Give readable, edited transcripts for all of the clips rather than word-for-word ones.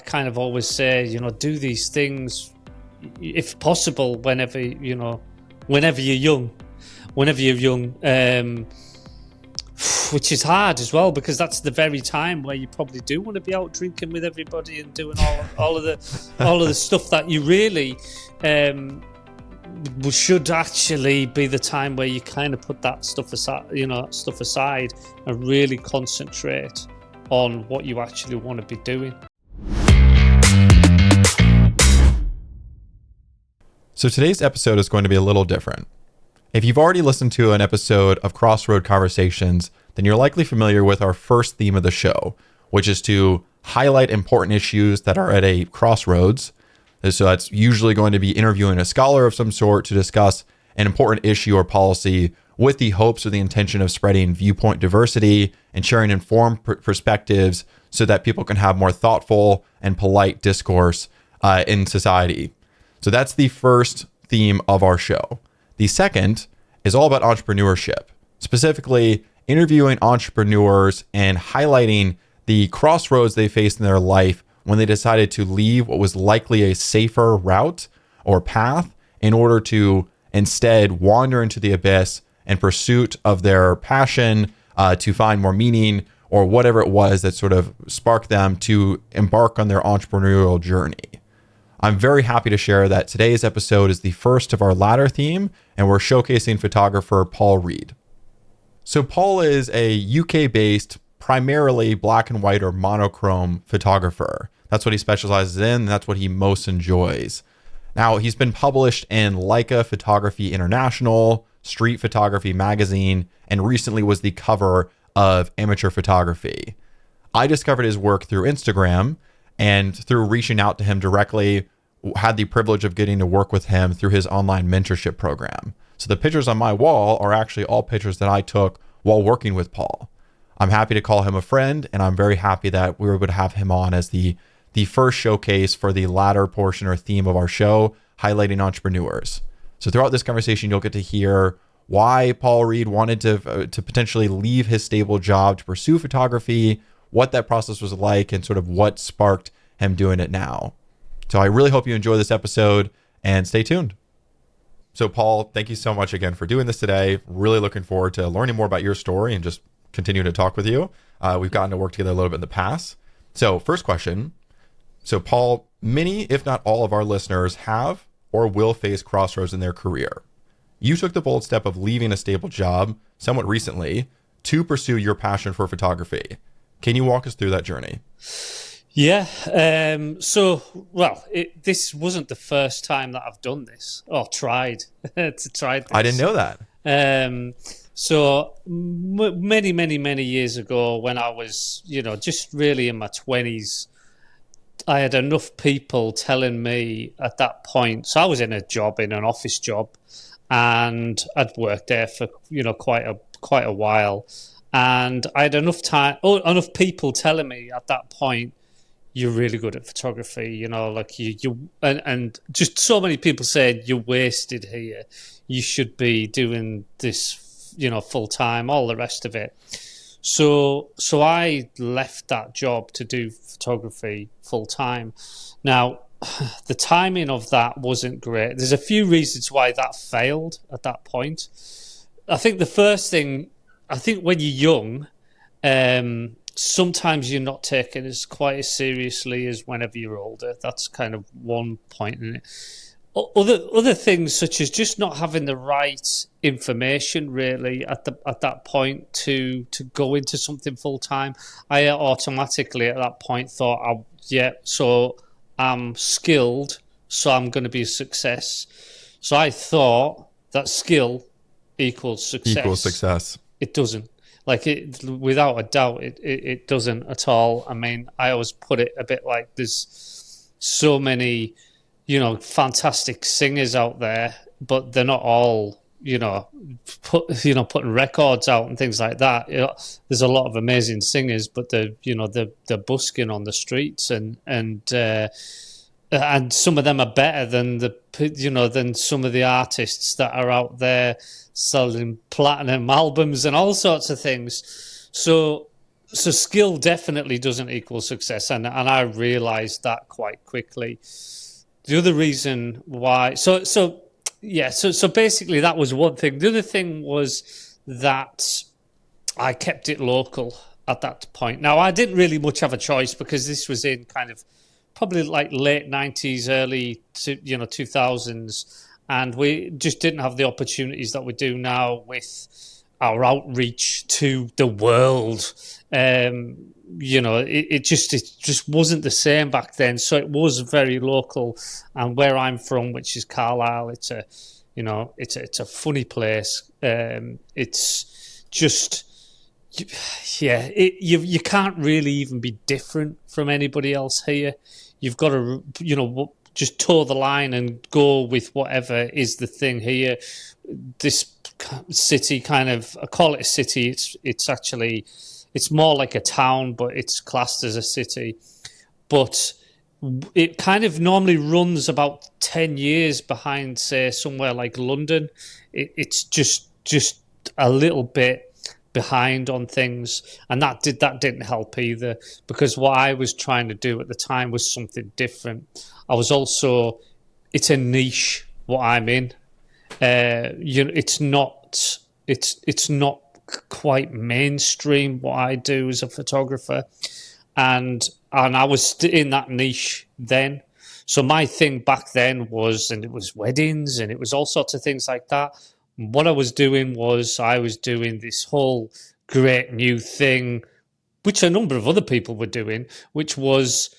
kind of always say, do these things if possible whenever you're young, which is hard as well, because that's the very time where you probably do want to be out drinking with everybody and doing all of the stuff that you really should actually be the time where you kind of put that stuff aside and really concentrate on what you actually want to be doing. So today's episode is going to be a little different. If you've already listened to an episode of Crossroad Conversations, then you're likely familiar with our first theme of the show, which is to highlight important issues that are at a crossroads. So that's usually going to be interviewing a scholar of some sort to discuss an important issue or policy with the hopes or the intention of spreading viewpoint diversity and sharing informed perspectives so that people can have more thoughtful and polite discourse in society. So that's the first theme of our show. The second is all about entrepreneurship, specifically interviewing entrepreneurs and highlighting the crossroads they faced in their life when they decided to leave what was likely a safer route or path in order to instead wander into the abyss in pursuit of their passion, to find more meaning, or whatever it was that sort of sparked them to embark on their entrepreneurial journey. I'm very happy to share that today's episode is the first of our latter theme, and we're showcasing photographer Paul Reid. So Paul is a UK-based, primarily black and white or monochrome photographer. That's what he specializes in, and that's what he most enjoys. Now, he's been published in Leica Photography International, Street Photography Magazine, and recently was the cover of Amateur Photography. I discovered his work through Instagram, and through reaching out to him directly, had the privilege of getting to work with him through his online mentorship program. So the pictures on my wall are actually all pictures that I took while working with Paul. I'm happy to call him a friend, and I'm very happy that we were able to have him on as the first showcase for the latter portion or theme of our show, highlighting entrepreneurs. So throughout this conversation, you'll get to hear why Paul Reid wanted to potentially leave his stable job to pursue photography, what that process was like, and sort of what sparked him doing it now. So I really hope you enjoy this episode, and stay tuned. So Paul, thank you so much again for doing this today. Really looking forward to learning more about your story and just continuing to talk with you. We've gotten to work together a little bit in the past. So first question. So Paul, many, if not all of our listeners have or will face crossroads in their career. You took the bold step of leaving a stable job somewhat recently to pursue your passion for photography. Can you walk us through that journey? Yeah. This wasn't the first time that I've done this or tried this. I didn't know that. Many years ago, when I was, just really in my 20s, I had enough people telling me at that point. So I was in an office job, and I'd worked there for, quite a while. And I had enough people telling me at that point, you're really good at photography, and just so many people saying you're wasted here. You should be doing this, full time, all the rest of it. So I left that job to do photography full time. Now, the timing of that wasn't great. There's a few reasons why that failed at that point. I think the first thing, when you're young, sometimes you're not taken as quite as seriously as whenever you're older. That's kind of one point in it. Other things, such as just not having the right information really at that point to go into something full time. I automatically at that point thought, so I'm skilled, so I'm going to be a success. So I thought that skill equals success. It doesn't. Without a doubt, it doesn't at all. I mean, I always put it a bit like there's so many, fantastic singers out there, but they're not all, putting records out and things like that. There's a lot of amazing singers, but they're busking on the streets, and some of them are better than than some of the artists that are out there selling platinum albums and all sorts of things. So So skill definitely doesn't equal success, and I realized that quite quickly. The other reason why, so basically that was one thing. The other thing was that I kept it local at that point. Now I didn't really much have a choice because this was in kind of probably like late 90s, early 2000s, and we just didn't have the opportunities that we do now with our outreach to the world. It just wasn't the same back then. So it was very local, and where I'm from, which is Carlisle, it's a funny place. It's just, yeah, you can't really even be different from anybody else here. You've got to, just toe the line and go with whatever is the thing here. This city kind of, I call it a city. It's more like a town, but it's classed as a city. But it kind of normally runs about 10 years behind, say, somewhere like London. It's just a little bit behind on things, and that didn't help either, because what I was trying to do at the time was something different. It's a niche what I'm in. It's not quite mainstream what I do as a photographer, and I was in that niche then. So my thing back then was, and it was weddings, and it was all sorts of things like that. What I was doing this whole great new thing, which a number of other people were doing, which was,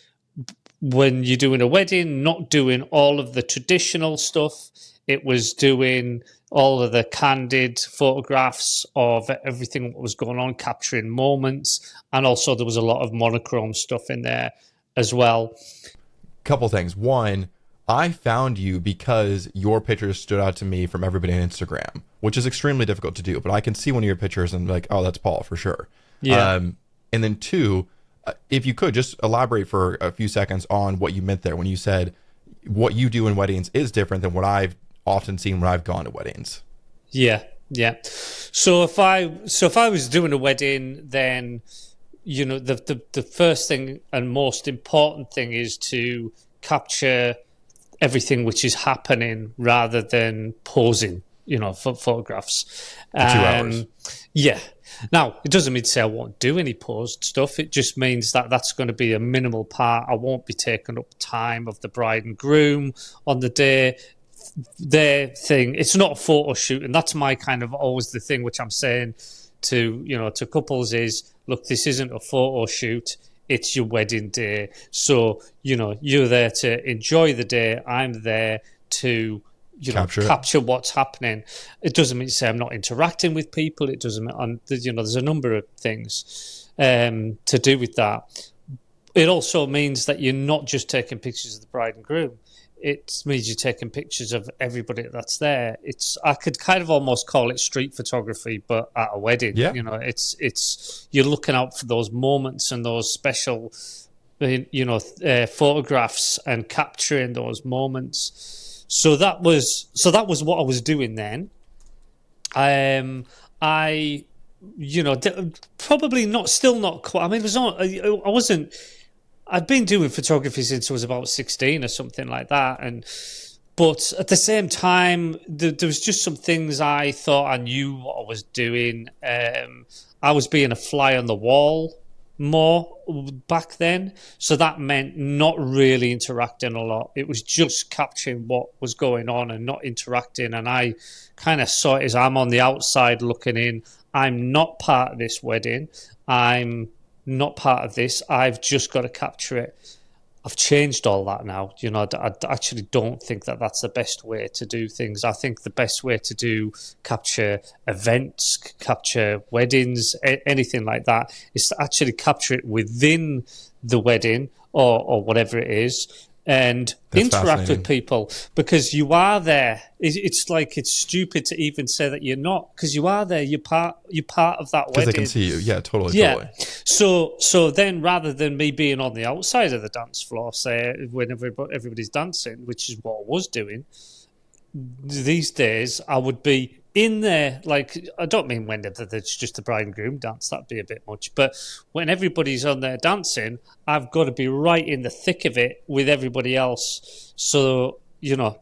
when you're doing a wedding, not doing all of the traditional stuff. It was doing all of the candid photographs of everything that was going on, capturing moments. And also there was a lot of monochrome stuff in there as well. Couple things. One, I found you because your pictures stood out to me from everybody on Instagram, which is extremely difficult to do. But I can see one of your pictures and like, oh, that's Paul for sure. Yeah. And then two, if you could just elaborate for a few seconds on what you meant there when you said what you do in weddings is different than what I've often seen when I've gone to weddings. Yeah. So if I was doing a wedding, then the first thing and most important thing is to capture everything which is happening rather than posing, for photographs. For 2 hours. Yeah. Now, it doesn't mean to say I won't do any posed stuff. It just means that that's going to be a minimal part. I won't be taking up time of the bride and groom on the day. Their thing, it's not a photo shoot, and that's my kind of always the thing which I'm saying to couples is, look, this isn't a photo shoot. It's your wedding day. So, you're there to enjoy the day. I'm there to, capture what's happening. It doesn't mean to say I'm not interacting with people. It doesn't mean, there's a number of things to do with that. It also means that you're not just taking pictures of the bride and groom. It means you're taking pictures of everybody that's there. I could kind of almost call it street photography, but at a wedding. Yeah. It's you're looking out for those moments and those special, photographs and capturing those moments. So that was what I was doing then. Probably still not quite. I mean, I wasn't. I'd been doing photography since I was about 16 or something like that, but at the same time, there was just some things I thought I knew what I was doing. I was being a fly on the wall more back then, so that meant not really interacting a lot. It was just capturing what was going on and not interacting, and I kind of saw it as I'm on the outside looking in. I'm not part of this wedding. I'm not part of this. I've just got to capture it. I've changed all that now. I actually don't think that that's the best way to do things. I think the best way to capture events, capture weddings, anything like that, is to actually capture it within the wedding or whatever it is, and interact with people, because you are there. It's like, it's stupid to even say that you're not, because you are there. You're part of that wedding. Because they can see you. Yeah, totally. So then, rather than me being on the outside of the dance floor, say, when everybody's dancing, which is what I was doing, these days I would be in there, like, I don't mean when it's just the bride and groom dance, that'd be a bit much, but when everybody's on there dancing, I've got to be right in the thick of it with everybody else. So,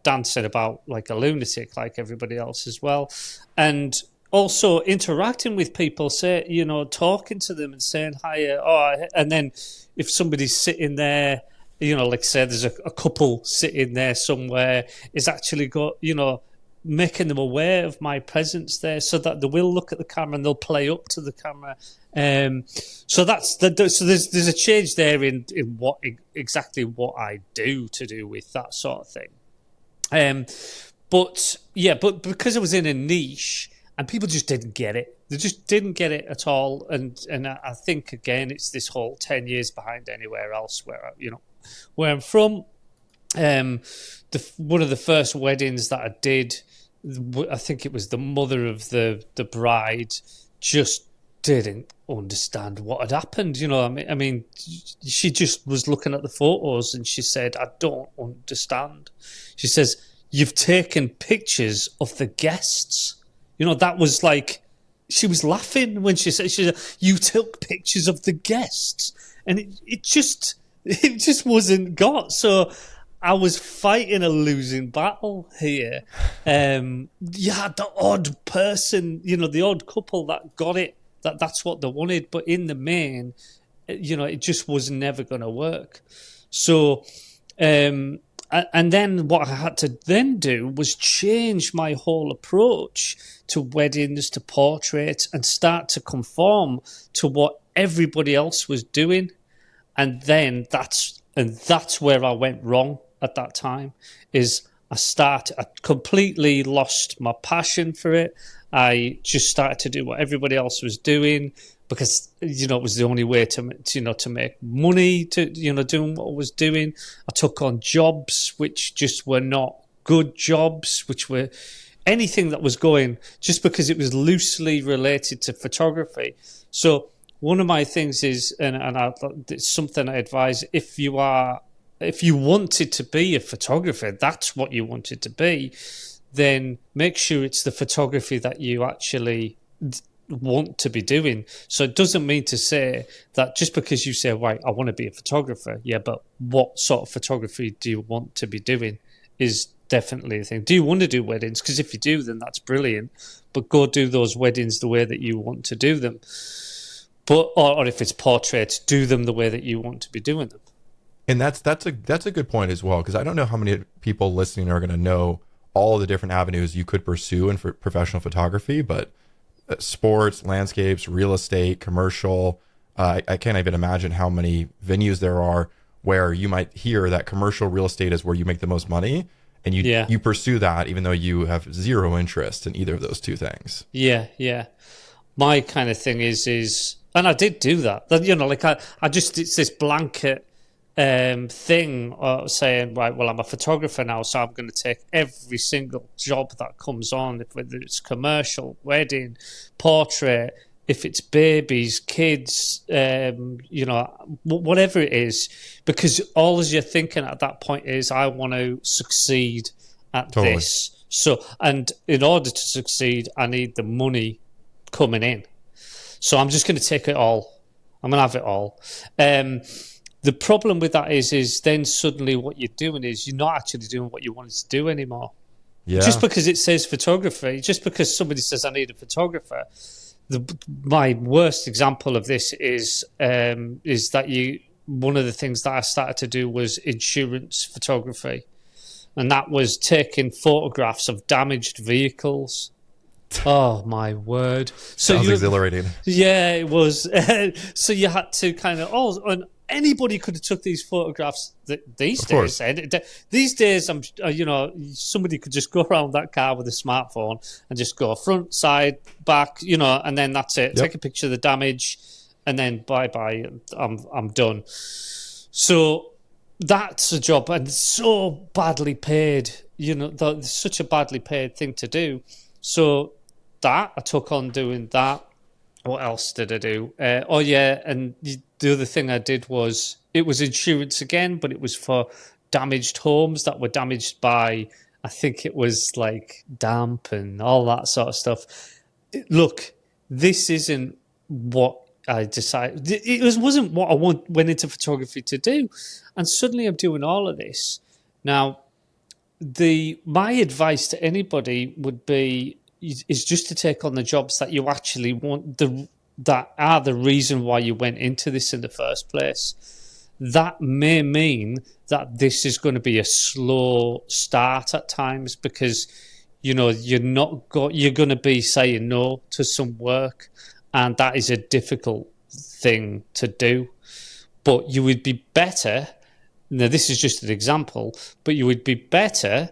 dancing about like a lunatic, like everybody else as well. And also interacting with people, talking to them and saying hi. And then if somebody's sitting there, like say there's a couple sitting there somewhere, is actually got, making them aware of my presence there, so that they will look at the camera and they'll play up to the camera. So there's a change there in what exactly what I do to do with that sort of thing. But because I was in a niche and people just didn't get it, they just didn't get it at all. And I think again, it's this whole 10 years behind anywhere else where I'm from. One of the first weddings that I did, I think it was the mother of the bride, just didn't understand what had happened. I mean, she just was looking at the photos and she said, "I don't understand." She says, "You've taken pictures of the guests." That was like, she was laughing when she said, "You took pictures of the guests," and it just wasn't got. So I was fighting a losing battle here. The odd person, the odd couple that got it, that's what they wanted. But in the main, it just was never going to work. So, and then what I had to then do was change my whole approach to weddings, to portraits, and start to conform to what everybody else was doing. And then that's where I went wrong at that time. I completely lost my passion for it. I just started to do what everybody else was doing because it was the only way to make money, doing what I was doing. I took on jobs which just were not good jobs, which were anything that was going just because it was loosely related to photography. So one of my things is, and it's something I advise, if you wanted to be a photographer, that's what you wanted to be, then make sure it's the photography that you actually want to be doing. So it doesn't mean to say that just because you say, right, I want to be a photographer, yeah, but what sort of photography do you want to be doing is definitely a thing. Do you want to do weddings? Because if you do, then that's brilliant, but go do those weddings the way that you want to do them. But or if it's portraits, do them the way that you want to be doing them. And that's a good point as well, because I don't know how many people listening are going to know all the different avenues you could pursue in professional photography, but sports, landscapes, real estate, commercial, I can't even imagine how many venues there are where you might hear that commercial real estate is where you make the most money, and you pursue that even though you have zero interest in either of those two things. Yeah. My kind of thing is, and I did do that. It's this blanket thing saying, right, well, I'm a photographer now, so I'm going to take every single job that comes on, whether it's commercial, wedding, portrait, if it's babies, kids, whatever it is, because all you're thinking at that point is, I want to succeed at this. So, and in order to succeed, I need the money coming in. So I'm just going to take it all. I'm going to have it all. The problem with that is then suddenly what you're doing is you're not actually doing what you wanted to do anymore. Yeah. Just because it says photography, just because somebody says I need a photographer. My worst example of this is that one of the things that I started to do was insurance photography, and that was taking photographs of damaged vehicles. Oh my word! Sounds exhilarating. Yeah, it was. So you had to kind of and anybody could have took these photographs these days. These days, somebody could just go around that car with a smartphone and just go front, side, back, and then that's it. Yep. Take a picture of the damage, and then bye. I'm done. So that's a job, and so badly paid. Such a badly paid thing to do. So that I took on doing that. What else did I do? And the other thing I did was, it was insurance again, but it was for damaged homes that were damaged by I think it was like damp and all that sort of stuff. Look, this isn't what I decided. Wasn't what I went into photography to do, and suddenly I'm doing all of this now. My advice to anybody would be is just to take on the jobs that you actually want, that are the reason why you went into this in the first place. That may mean that this is going to be a slow start at times because you're going to be saying no to some work, and that is a difficult thing to do. But you would be better. Now, this is just an example, but you would be better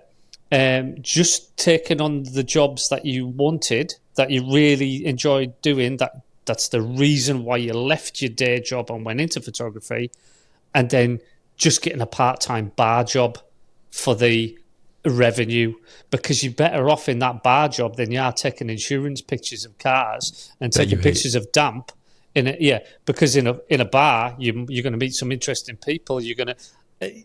just taking on the jobs that you wanted, that you really enjoyed doing. That's the reason why you left your day job and went into photography, and then just getting a part-time bar job for the revenue, because you're better off in that bar job than you are taking insurance pictures of cars and taking pictures of damp. Because in a bar you're going to meet some interesting people.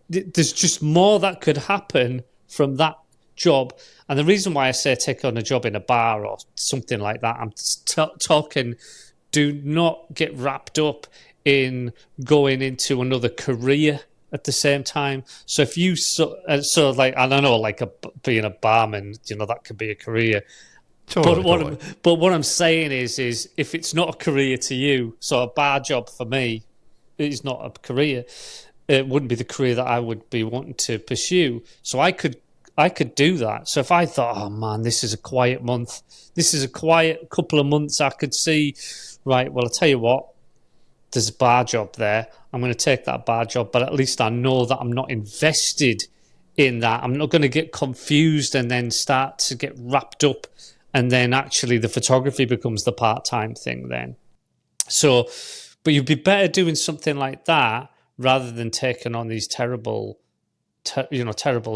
There's just more that could happen from that job. And the reason why I say take on a job in a bar or something like that, I'm talking, do not get wrapped up in going into another career at the same time. So if you like, I don't know, like being a barman, that could be a career. Totally. But what I'm saying is if it's not a career to you, so a bar job for me is not a career. It wouldn't be the career that I would be wanting to pursue. So I could do that. So if I thought, oh man, this is a quiet month, this is a quiet couple of months, I could see, right, well, I'll tell you what, there's a bar job there. I'm going to take that bar job, but at least I know that I'm not invested in that. I'm not going to get confused and then start to get wrapped up, and then actually the photography becomes the part-time thing then. So, but you'd be better doing something like that rather than taking on these terrible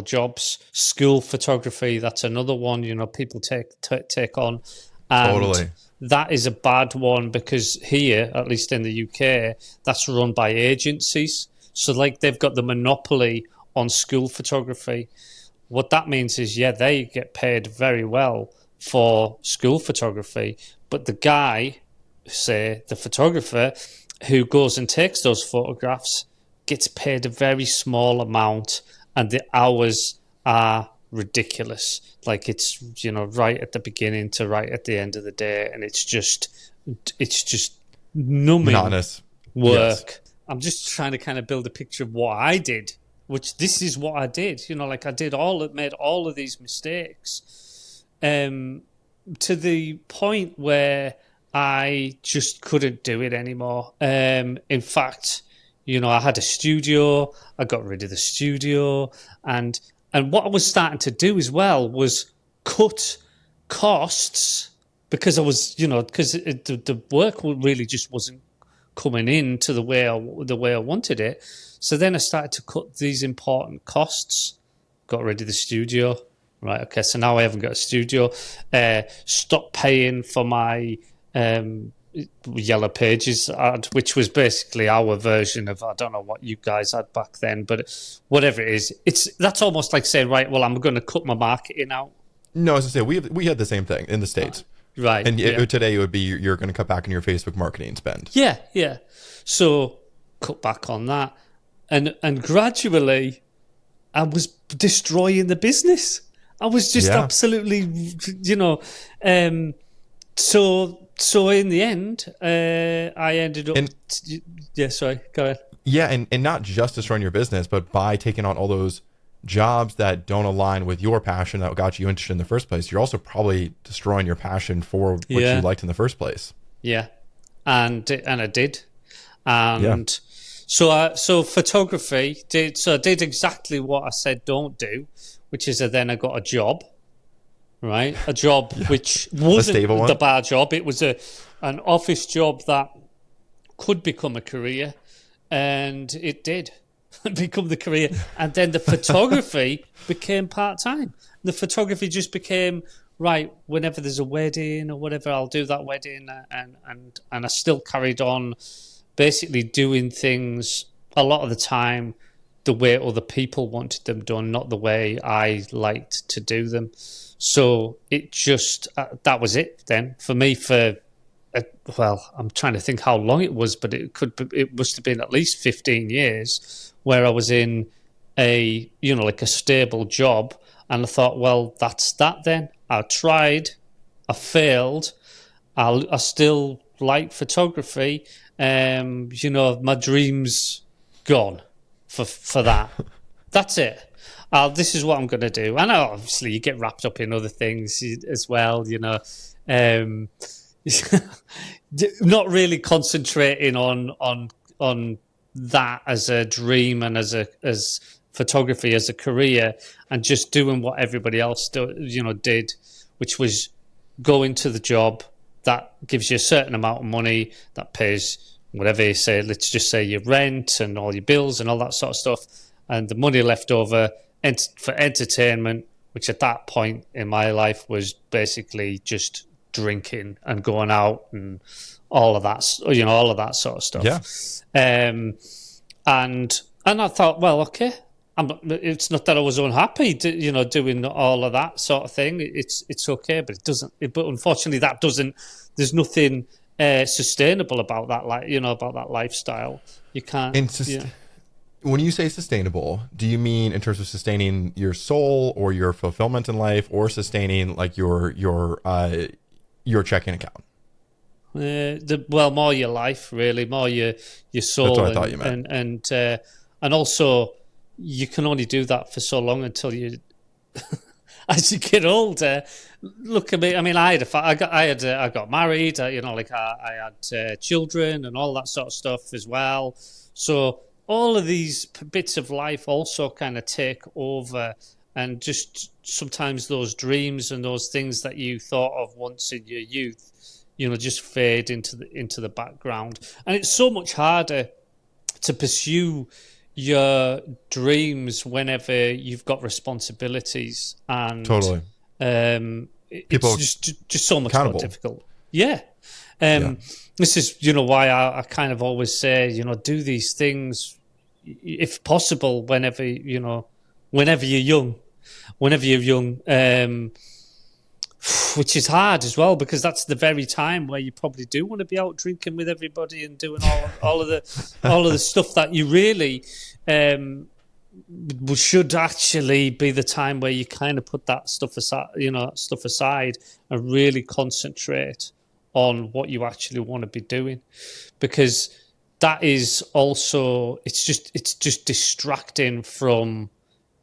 jobs. School photography, that's another one, people take on. And totally. That is a bad one because here, at least in the UK, that's run by agencies. So like they've got the monopoly on school photography. What that means is, they get paid very well for school photography, but the guy, say the photographer who goes and takes those photographs, gets paid a very small amount, and the hours are ridiculous. Like it's right at the beginning to right at the end of the day, and it's just numbing monotonous work. Yes. I'm just trying to kind of build a picture of what I did, which this is what I did. Like I made all of these mistakes, to the point where I just couldn't do it anymore. In fact, I had a studio. I got rid of the studio, and what I was starting to do as well was cut costs because I was, because the work really just wasn't coming in to the way I wanted it. So then I started to cut these important costs. Got rid of the studio. Right. Okay. So now I haven't got a studio. Stopped paying for my Yellow Pages ad, which was basically our version of, I don't know what you guys had back then, but whatever it is, that's almost like saying, right, well, I'm going to cut my marketing out. No, as I say, we had the same thing in the States. Right. And today it would be you're going to cut back on your Facebook marketing spend. Yeah. So cut back on that. And gradually I was destroying the business. I was just absolutely, So in the end, I ended up... sorry, go ahead. Yeah, and not just destroying your business, but by taking on all those jobs that don't align with your passion that got you interested in the first place, you're also probably destroying your passion for what you liked in the first place. Yeah, and I did. And so photography, I did exactly what I said don't do, which is then I got a job. Right, a job which wasn't the bar job. It was an office job that could become a career, and it did become the career. And then the photography became part-time. The photography just became, right, whenever there's a wedding or whatever, I'll do that wedding. And I still carried on basically doing things a lot of the time the way other people wanted them done, not the way I liked to do them. So it just, that was it then for me well, I'm trying to think how long it was, but it must have been at least 15 years where I was in a, like a stable job. And I thought, well, that's that then. I tried, I failed. I still like photography. My dream's gone for that. That's it. This is what I'm going to do. And obviously you get wrapped up in other things as well, not really concentrating on that as a dream and as photography as a career, and just doing what everybody else did, which was go into the job that gives you a certain amount of money that pays whatever you say. Let's just say your rent and all your bills and all that sort of stuff, and the money left over for entertainment, which at that point in my life was basically just drinking and going out and all of that, all of that sort of stuff. Yeah. And I thought, well, okay, it's not that I was unhappy, doing all of that sort of thing. It's okay, but it doesn't. But unfortunately, that doesn't. There's nothing sustainable about that, about that lifestyle. You can't. When you say sustainable, do you mean in terms of sustaining your soul or your fulfillment in life, or sustaining like your checking account? More your life, really, more your soul. That's what I thought you meant. And also, you can only do that for so long until you, as you get older. Look at me. I mean, I got married. I had children and all that sort of stuff as well. So all of these bits of life also kind of take over, and just sometimes those dreams and those things that you thought of once in your youth, just fade into the background. And it's so much harder to pursue your dreams whenever you've got responsibilities, and totally. People it's just so much more difficult. Yeah. This is, why I kind of always say, do these things if possible whenever you're young, which is hard as well, because that's the very time where you probably do want to be out drinking with everybody and doing all of the stuff that you really should actually be the time where you kind of put that stuff aside and really concentrate on what you actually want to be doing, because that is also it's just distracting from.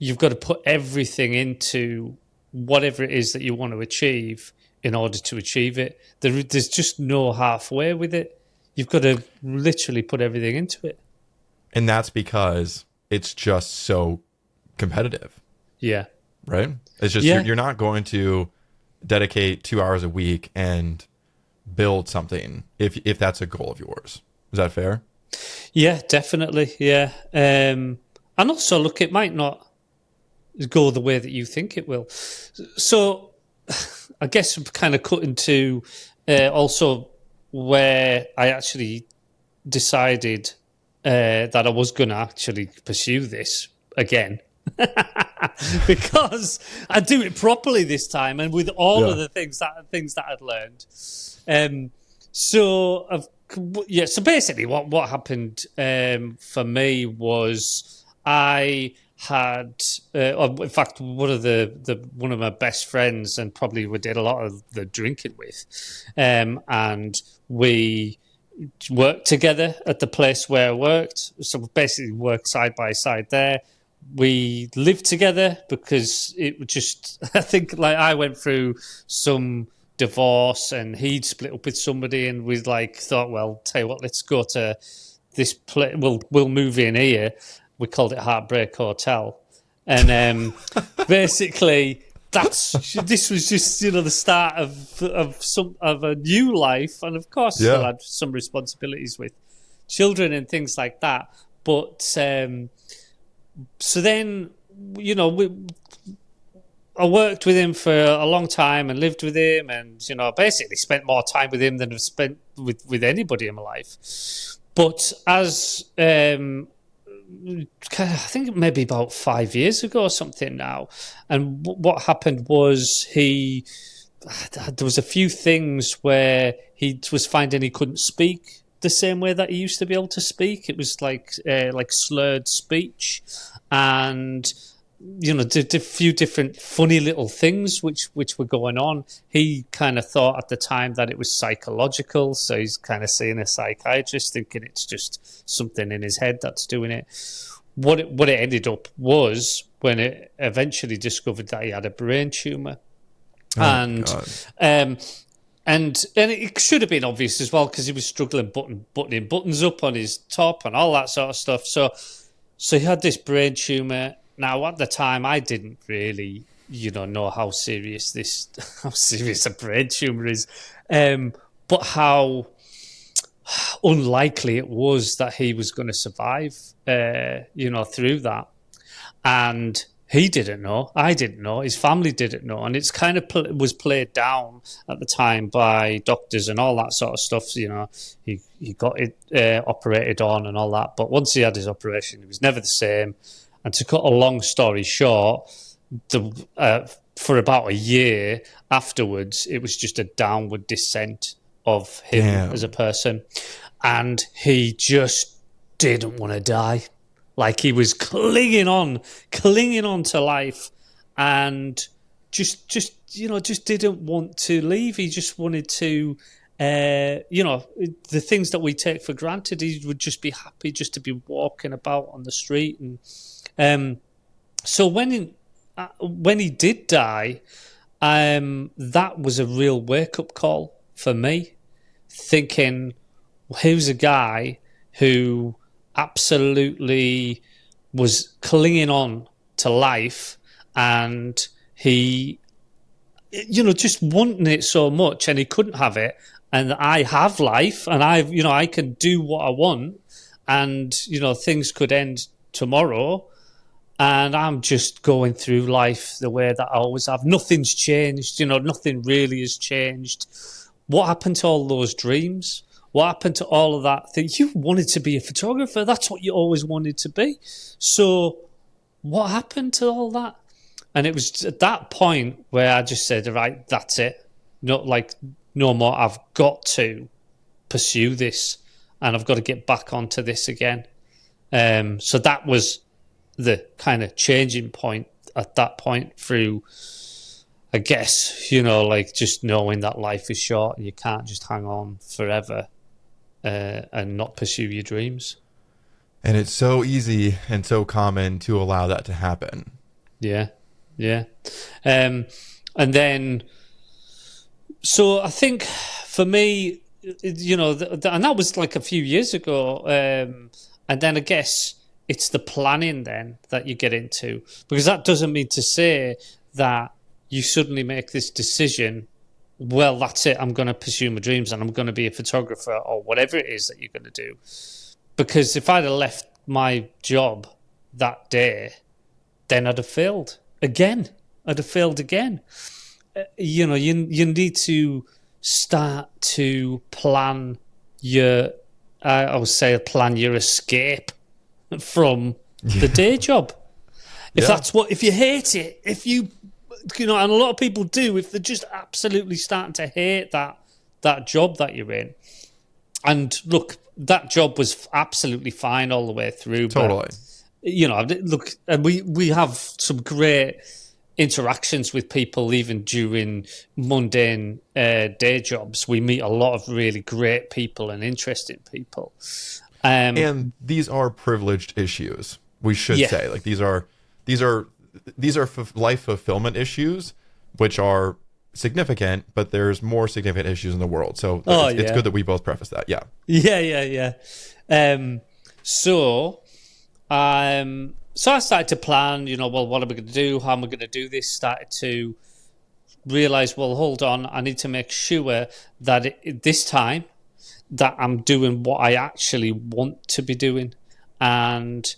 You've got to put everything into whatever it is that you want to achieve in order to achieve it. There's just no halfway with it. You've got to literally put everything into it. And that's because it's just so competitive. Yeah. Right? It's just you're not going to dedicate 2 hours a week and build something if that's a goal of yours. Is that fair? Yeah, definitely. Yeah. And also, look, it might not go the way that you think it will. So I guess I'm kind of cutting to also where I actually decided that I was going to actually pursue this again. Because I do it properly this time, and with all of the things that I'd learned. So basically what happened for me was I had, in fact, one of my best friends, and probably we did a lot of the drinking with, and we worked together at the place where I worked. So we basically worked side by side there. We lived together because it was just, I think, like I went through some divorce and he'd split up with somebody, and we thought, well, tell you what, let's go to this place. We'll move in here. We called it Heartbreak Hotel, and basically this was just the start of a new life, and of course still had some responsibilities with children and things like that. But so then I worked with him for a long time and lived with him, and basically spent more time with him than I've spent with anybody in my life. But as I think maybe about 5 years ago or something now. And what happened was there was a few things where he was finding he couldn't speak the same way that he used to be able to speak. It was like slurred speech, and did a few different funny little things which were going on. He kind of thought at the time that it was psychological, so he's kind of seeing a psychiatrist, thinking it's just something in his head that's doing it. What it ended up was when it eventually discovered that he had a brain tumor. And it should have been obvious as well, because he was struggling buttoning buttons up on his top and all that sort of stuff. So he had this brain tumor. Now, at the time, I didn't really, know how serious a brain tumor is, but how unlikely it was that he was going to survive, through that. And he didn't know. I didn't know. His family didn't know. And it's kind of was played down at the time by doctors and all that sort of stuff. He got it operated on and all that. But once he had his operation, it was never the same. And to cut a long story short, for about a year afterwards, it was just a downward descent of him as a person. And he just didn't want to die. Like, he was clinging on to life, and just didn't want to leave. He just wanted to, the things that we take for granted. He would just be happy just to be walking about on the street. And so when he did die, that was a real wake-up call for me, thinking, here's a guy who absolutely was clinging on to life, and he, just wanting it so much, and he couldn't have it. And I have life, and I can do what I want, and things could end tomorrow, and I'm just going through life the way that I always have. Nothing's changed, nothing really has changed. What happened to all those dreams? What happened to all of that thing? You wanted to be a photographer. That's what you always wanted to be. So what happened to all that? And it was at that point where I just said, right, that's it. No more. I've got to pursue this, and I've got to get back onto this again. So that was the kind of changing point at that point through, I guess, just knowing that life is short and you can't just hang on forever. And not pursue your dreams. And it's so easy and so common to allow that to happen. Yeah. And then, so I think for me, and that was like a few years ago. And then I guess it's the planning then that you get into, because that doesn't mean to say that you suddenly make this decision, well, that's it, I'm going to pursue my dreams and I'm going to be a photographer or whatever it is that you're going to do. Because if I'd have left my job that day, then I'd have failed again. You need to start to plan your, plan your escape from the day job. If you hate it, and a lot of people do, if they're just absolutely starting to hate that job that you're in. And look, that job was absolutely fine all the way through. Totally. But, and we have some great interactions with people even during mundane day jobs. We meet a lot of really great people and interesting people. And these are privileged issues, we should say. Like, these are life fulfillment issues, which are significant, but there's more significant issues in the world. So it's good that we both preface that. Yeah. So I started to plan, what am I going to do? How am I going to do this? Started to realize, well, hold on, I need to make sure that this time that I'm doing what I actually want to be doing. And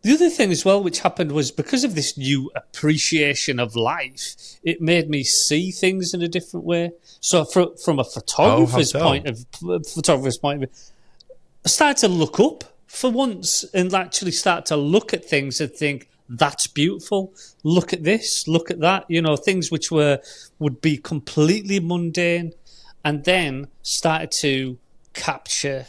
the other thing as well, which happened, was because of this new appreciation of life, it made me see things in a different way. So from a photographer's point of view, I started to look up for once and actually start to look at things and think, that's beautiful. Look at this, look at that. You know, things which would be completely mundane, and then started to capture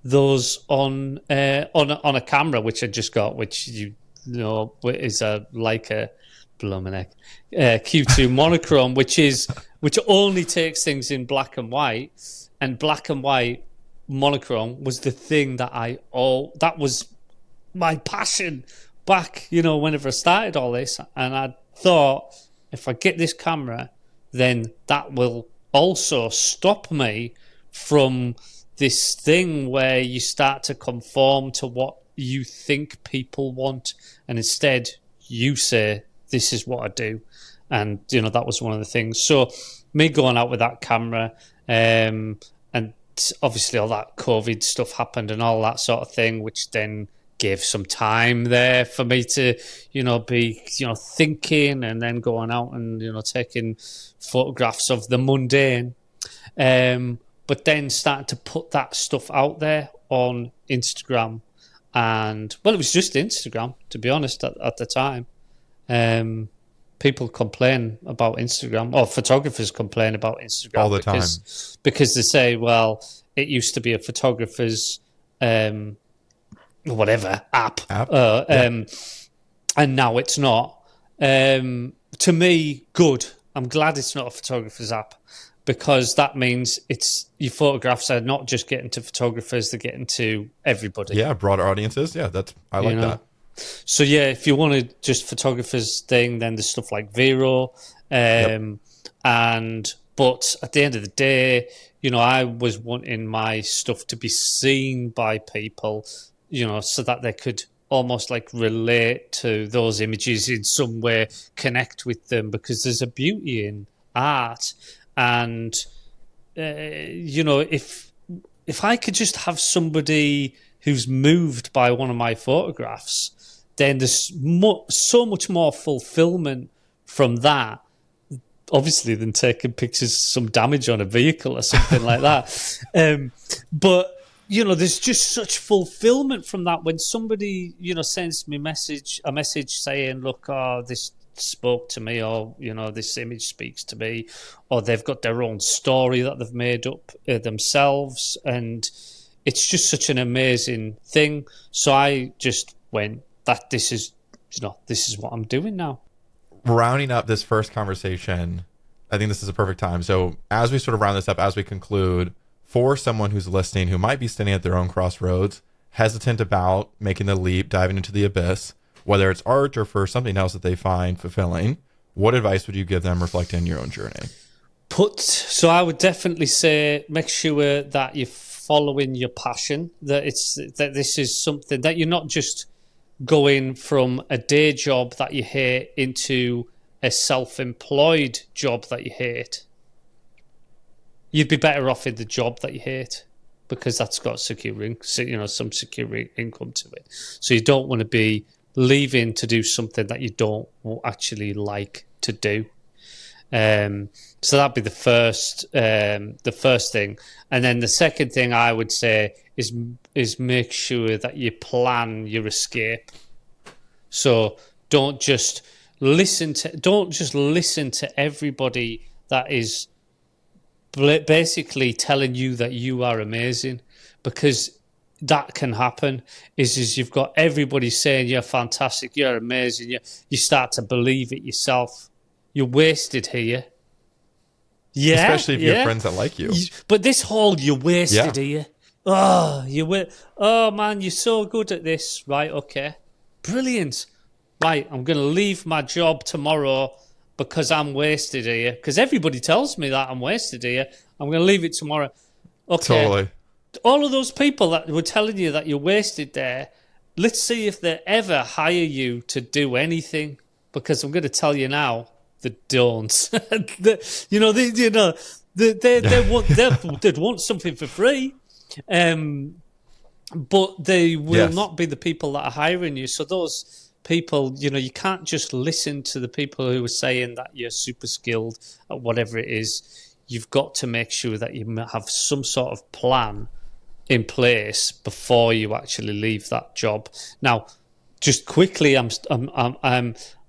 those on a camera, which I just got, which you know is a Q2 monochrome, which only takes things in black and white, and black and white monochrome was the thing that that was my passion back, you know, whenever I started all this. And I thought, if I get this camera, then that will also stop me from this thing where you start to conform to what you think people want, and instead you say, this is what I do. And, you know, that was one of the things. So me going out with that camera, and obviously all that COVID stuff happened and all that sort of thing, which then gave some time there for me to, you know, be, you know, thinking, and then going out and, you know, taking photographs of the mundane. But then starting to put that stuff out there on Instagram. And, well, it was just Instagram, to be honest, at the time. People complain about Instagram, or photographers complain about Instagram all the time, because they say, well, it used to be a photographer's whatever app. And now it's not. To me, good. I'm glad it's not a photographer's app, because that means your photographs are not just getting to photographers, they're getting to everybody. Yeah, broader audiences. Yeah, I like that. So yeah, if you wanted just photographers thing, then there's stuff like Vero. But at the end of the day, you know, I was wanting my stuff to be seen by people, you know, so that they could almost like relate to those images in some way, connect with them, because there's a beauty in art. And, you know, if I could just have somebody who's moved by one of my photographs, then there's so much more fulfillment from that, obviously, than taking pictures of some damage on a vehicle or something like that. But, you know, there's just such fulfillment from that when somebody, you know, sends me a message saying, look, this spoke to me, or, you know, this image speaks to me, or they've got their own story that they've made up themselves. And it's just such an amazing thing. So I just went, this is what I'm doing now. Rounding up this first conversation, I think this is a perfect time. So as we sort of round this up, as we conclude, for someone who's listening, who might be standing at their own crossroads, hesitant about making the leap, diving into the abyss, whether it's art or for something else that they find fulfilling, what advice would you give them reflecting on your own journey? So I would definitely say, make sure that you're following your passion, that this is something that you're not just going from a day job that you hate into a self-employed job that you hate. You'd be better off in the job that you hate, because that's got some secure income to it. So you don't want to be leaving to do something that you don't actually like to do. So that'd be the first thing. And then the second thing I would say is make sure that you plan your escape. So don't just listen to everybody that is basically telling you that you are amazing, because that can happen. Is you've got everybody saying you're fantastic, you're amazing, you start to believe it yourself. You're wasted here. Yeah, especially if you have friends that like you. But this whole you're wasted here. Oh man, you're so good at this. Right, okay. Brilliant. Right, I'm going to leave my job tomorrow because I'm wasted here. Because everybody tells me that I'm wasted here. I'm going to leave it tomorrow. Okay. Totally. All of those people that were telling you that you're wasted there, let's see if they ever hire you to do anything. Because I'm going to tell you now, they don't. They'd want something for free, but they will not be the people that are hiring you. So those people, you can't just listen to the people who are saying that you're super skilled at whatever it is. You've got to make sure that you have some sort of plan in place before you actually leave that job. Now, just quickly, I'm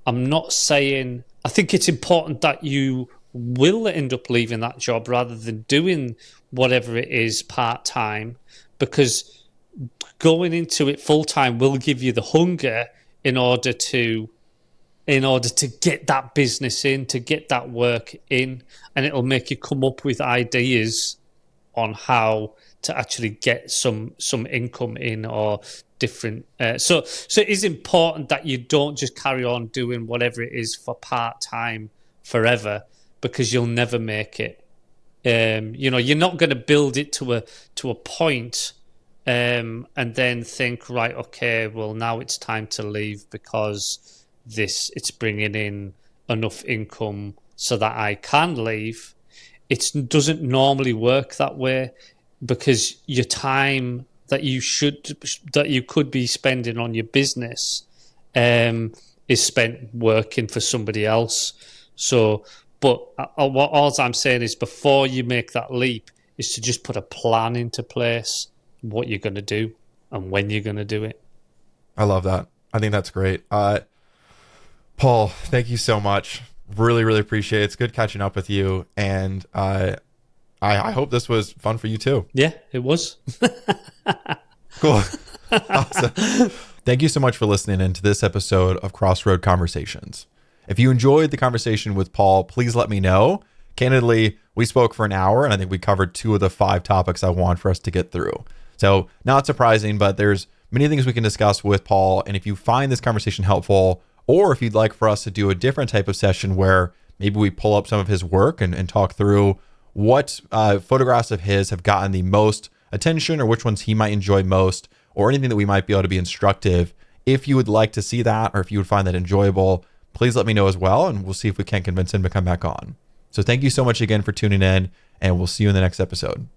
not saying, I think it's important that you will end up leaving that job rather than doing whatever it is part-time, because going into it full-time will give you the hunger in order to get that business in, to get that work in, and it'll make you come up with ideas on how to actually get some income in, or different. So it is important that you don't just carry on doing whatever it is for part-time forever, because you'll never make it. You're not going to build it to a point, and then think, right, okay, well, now it's time to leave because it's bringing in enough income so that I can leave. It doesn't normally work that way, because your time that you could be spending on your business is spent working for somebody else. So, but all I'm saying is, before you make that leap, is to just put a plan into place, what you're going to do and when you're going to do it. I love that. I think that's great. Paul, thank you so much. Really, really appreciate it. It's good catching up with you. And I hope this was fun for you too. Yeah, it was. Cool. Awesome. Thank you so much for listening in to this episode of Crossroad Conversations. If you enjoyed the conversation with Paul, please let me know. Candidly, we spoke for an hour, and I think we covered 2 of the 5 topics I want for us to get through. So not surprising, but there's many things we can discuss with Paul. And if you find this conversation helpful, or if you'd like for us to do a different type of session where maybe we pull up some of his work and talk through what photographs of his have gotten the most attention, or which ones he might enjoy most, or anything that we might be able to be instructive. If you would like to see that, or if you would find that enjoyable, please let me know as well, and we'll see if we can convince him to come back on. So thank you so much again for tuning in, and we'll see you in the next episode.